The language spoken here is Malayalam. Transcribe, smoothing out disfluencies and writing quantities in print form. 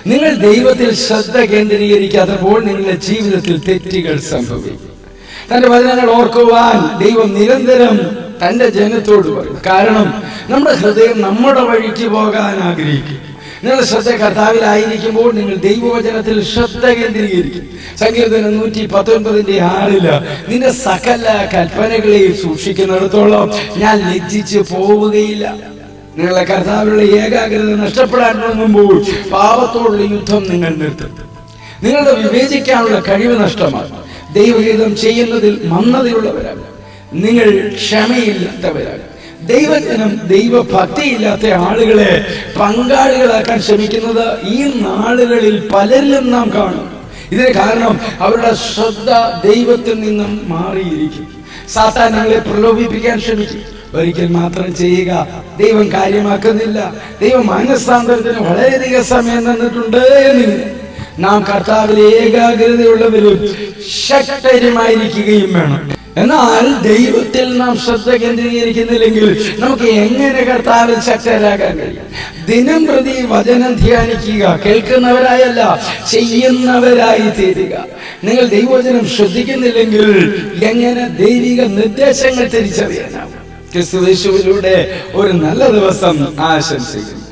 നിങ്ങൾ ദൈവത്തിൽ ശ്രദ്ധ കേന്ദ്രീകരിക്കാത്തപ്പോൾ നിങ്ങളുടെ ജീവിതത്തിൽ തെറ്റുകൾ സംഭവിക്കും. തന്റെ വചനങ്ങൾ ഓർക്കുവാൻ ദൈവം നിരന്തരം തന്റെ ജനത്തോട് പറയും. കാരണം നമ്മുടെ ഹൃദയം നമ്മുടെ വഴിക്ക് പോകാൻ ആഗ്രഹിക്കും. നിങ്ങളുടെ ശ്രദ്ധ കർത്താവിലായിരിക്കുമ്പോൾ നിങ്ങൾ ദൈവവചനത്തിൽ ശ്രദ്ധ കേന്ദ്രീകരിക്കും. സങ്കീർത്തനം 119:6 നിന്റെ സകല കൽപ്പനകളെയും സൂക്ഷിക്കുന്നിടത്തോളം ഞാൻ ലജ്ജിച്ച് പോവുകയില്ല. നിങ്ങളുടെ കർത്താവിലുള്ള ഏകാഗ്രത നഷ്ടപ്പെടാൻ തുടങ്ങുമ്പോൾ പാപത്തോടുള്ള യുദ്ധം നിങ്ങൾ നിർത്തും. നിങ്ങളുടെ വിവേചിക്കാനുള്ള കഴിവ് നഷ്ടമാണ്. ദൈവഹിതം ചെയ്യുന്നതിൽ മന്ദതയുള്ളവരാണ്. നിങ്ങൾ ക്ഷമയില്ലാത്തവരാണ്. ദൈവജനം ദൈവഭക്തിയില്ലാത്ത ആളുകളെ പങ്കാളികളാക്കാൻ ശ്രമിക്കുന്നത് ഈ നാളുകളിൽ പലരിലും നാം കാണും. ഇതിന് കാരണം അവരുടെ ശ്രദ്ധ ദൈവത്തിൽ നിന്നും മാറിയിരിക്കും. സാത്താൻ നിങ്ങളെ പ്രലോഭിപ്പിക്കാൻ ശ്രമിക്കും. ഒരിക്കൽ മാത്രം ചെയ്യുക, ദൈവം കാര്യമാക്കുന്നില്ല, ദൈവം മനസ്സാന്തരത്തിന് വളരെയധികം സമയം തന്നിട്ടുണ്ട് എന്നില്ല. നാം കർത്താവിലെ ഏകാഗ്രതയുള്ളവരും ശക്തരുമായിരിക്കുകയും വേണം. എന്നാൽ ദൈവത്തിൽ നാം ശ്രദ്ധ കേന്ദ്രീകരിക്കുന്നില്ലെങ്കിൽ നമുക്ക് എങ്ങനെ കർത്താവിൽ ശക്തരാകാൻ കഴിയും? ദിനം പ്രതി വചനം ധ്യാനിക്കുക, കേൾക്കുന്നവരായല്ല ചെയ്യുന്നവരായി തീരുക. നിങ്ങൾ ദൈവവചനം ശ്രദ്ധിക്കുന്നില്ലെങ്കിൽ എങ്ങനെ ദൈവിക നിർദ്ദേശങ്ങൾ തിരിച്ചറിയാനാവും? ക്രിസ്തുയേശുവിലൂടെ ഒരു നല്ല ദിവസം ആശംസിക്കുന്നു.